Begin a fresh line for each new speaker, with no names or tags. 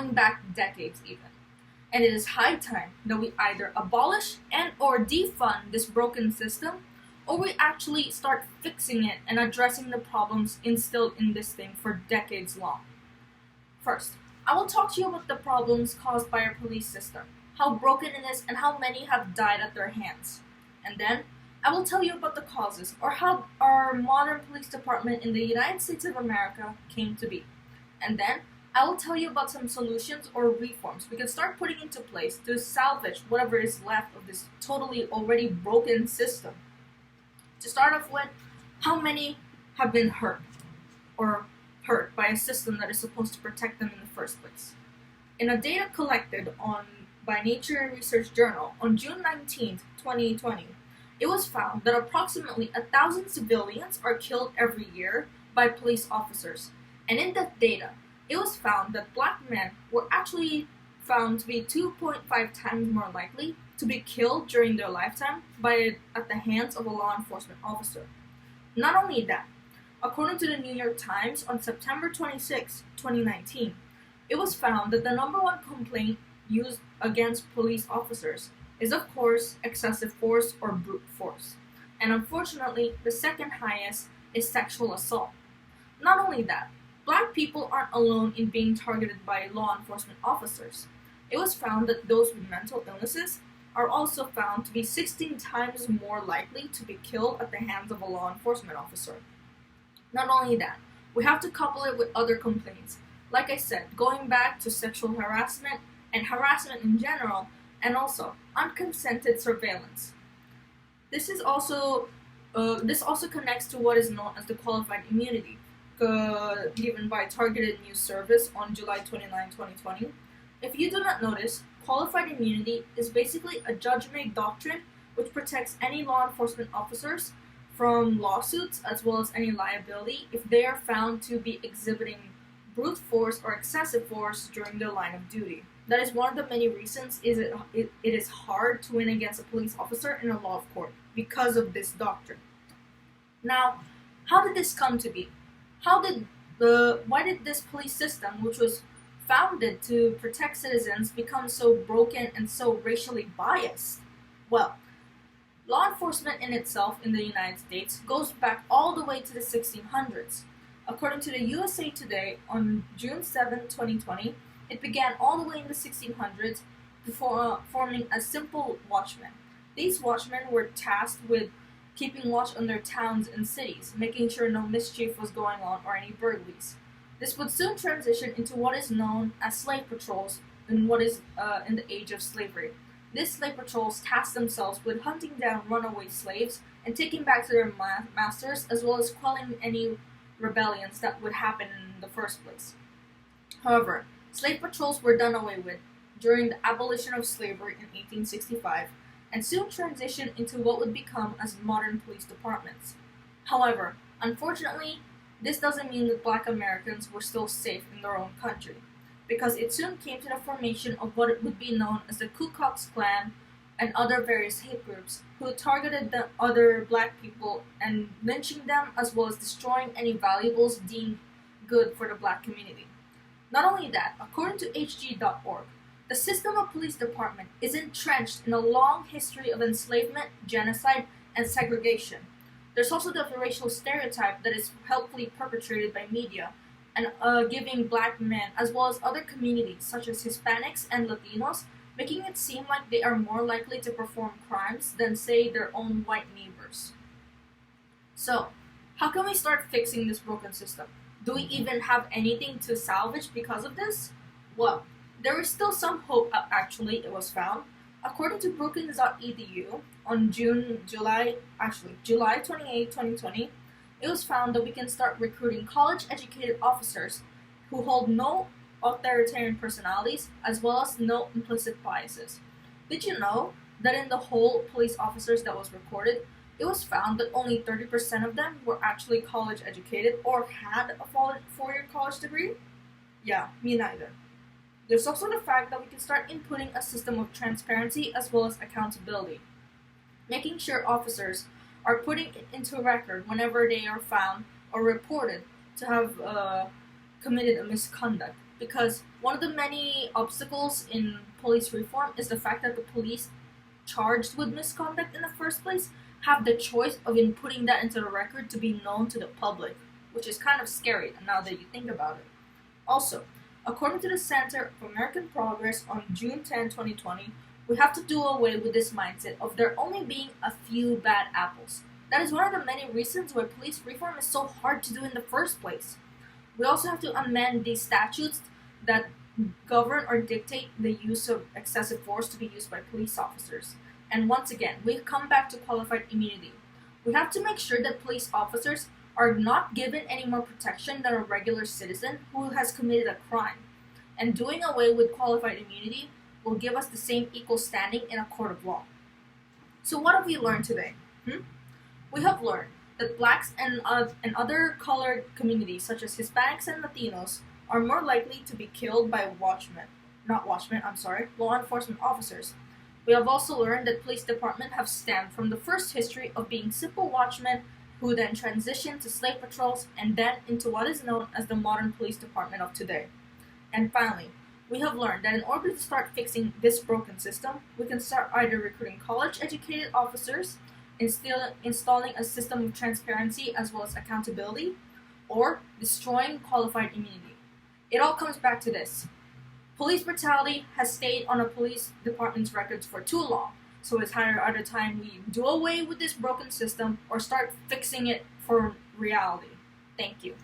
going back decades even. And it is high time that we either abolish and or defund this broken system, or we actually start fixing it and addressing the problems instilled in this thing for decades long. First, I will talk to you about the problems caused by our police system, how broken it is, and how many have died at their hands. And then, I will tell you about the causes, or how our modern police department in the United States of America came to be. And then, I will tell you about some solutions or reforms we can start putting into place to salvage whatever is left of this totally already broken system. To start off with, how many have been hurt by a system that is supposed to protect them in the first place? In a data collected by Nature Research Journal on June 19, 2020, it was found that approximately 1,000 civilians are killed every year by police officers. And in that data, it was found that black men were actually found to be 2.5 times more likely to be killed during their lifetime at the hands of a law enforcement officer. Not only that, according to the New York Times on September 26, 2019, it was found that the number one complaint used against police officers is of course excessive force or brute force. And unfortunately, the second highest is sexual assault. Not only that, black people aren't alone in being targeted by law enforcement officers. It was found that those with mental illnesses are also found to be 16 times more likely to be killed at the hands of a law enforcement officer. Not only that, we have to couple it with other complaints. Like I said, going back to sexual harassment and harassment in general, and also unconsented surveillance. This also connects to what is known as the qualified immunity, given by Targeted News Service on July 29, 2020. If you do not notice, qualified immunity is basically a judge-made doctrine which protects any law enforcement officers from lawsuits as well as any liability if they are found to be exhibiting brute force or excessive force during their line of duty. That is one of the many reasons it is hard to win against a police officer in a law of court because of this doctrine. Now, how did this come to be? Why did this police system, which was founded to protect citizens, become so broken and so racially biased? Well, law enforcement in itself in the United States goes back all the way to the 1600s. According to the USA Today on June 7, 2020, it began all the way in the 1600s before forming as simple watchmen. These watchmen were tasked with keeping watch on their towns and cities, making sure no mischief was going on or any burglaries. This would soon transition into what is known as slave patrols in what is in the age of slavery. These slave patrols tasked themselves with hunting down runaway slaves and taking back to their masters, as well as quelling any rebellions that would happen in the first place. However, slave patrols were done away with during the abolition of slavery in 1865 and soon transitioned into what would become as modern police departments. However, unfortunately, this doesn't mean that black Americans were still safe in their own country, because it soon came to the formation of what would be known as the Ku Klux Klan and other various hate groups who targeted the other black people and lynching them, as well as destroying any valuables deemed good for the black community. Not only that, according to HG.org, the system of police department is entrenched in a long history of enslavement, genocide, and segregation. There's also the racial stereotype that is helpfully perpetrated by media and giving black men, as well as other communities such as Hispanics and Latinos, making it seem like they are more likely to perform crimes than, say, their own white neighbors. So, how can we start fixing this broken system? Do we even have anything to salvage because of this? Well, there is still some hope, actually, it was found. According to Brookings.edu on July 28, 2020, it was found that we can start recruiting college-educated officers who hold no authoritarian personalities as well as no implicit biases. Did you know that in the whole police officers that was recorded, it was found that only 30% of them were actually college-educated or had a four-year college degree? Yeah, me neither. There's also the fact that we can start inputting a system of transparency as well as accountability, making sure officers are putting it into record whenever they are found or reported to have committed a misconduct. because one of the many obstacles in police reform is the fact that the police charged with misconduct in the first place have the choice of inputting that into the record to be known to the public, which is kind of scary now that you think about it. Also, according to the Center for American Progress on June 10, 2020, we have to do away with this mindset of there only being a few bad apples. That is one of the many reasons why police reform is so hard to do in the first place. We also have to amend these statutes that govern or dictate the use of excessive force to be used by police officers. And once again, we come back to qualified immunity. We have to make sure that police officers are not given any more protection than a regular citizen who has committed a crime. And doing away with qualified immunity will give us the same equal standing in a court of law. So what have we learned today? We have learned that blacks and other colored communities such as Hispanics and Latinos are more likely to be killed by law enforcement officers. We have also learned that police departments have stemmed from the first history of being simple watchmen who then transitioned to slave patrols and then into what is known as the modern police department of today. And finally, we have learned that in order to start fixing this broken system, we can start either recruiting college-educated officers, installing a system of transparency as well as accountability, or destroying qualified immunity. It all comes back to this. Police brutality has stayed on a police department's records for too long, so it's either time we do away with this broken system or start fixing it for reality. Thank you.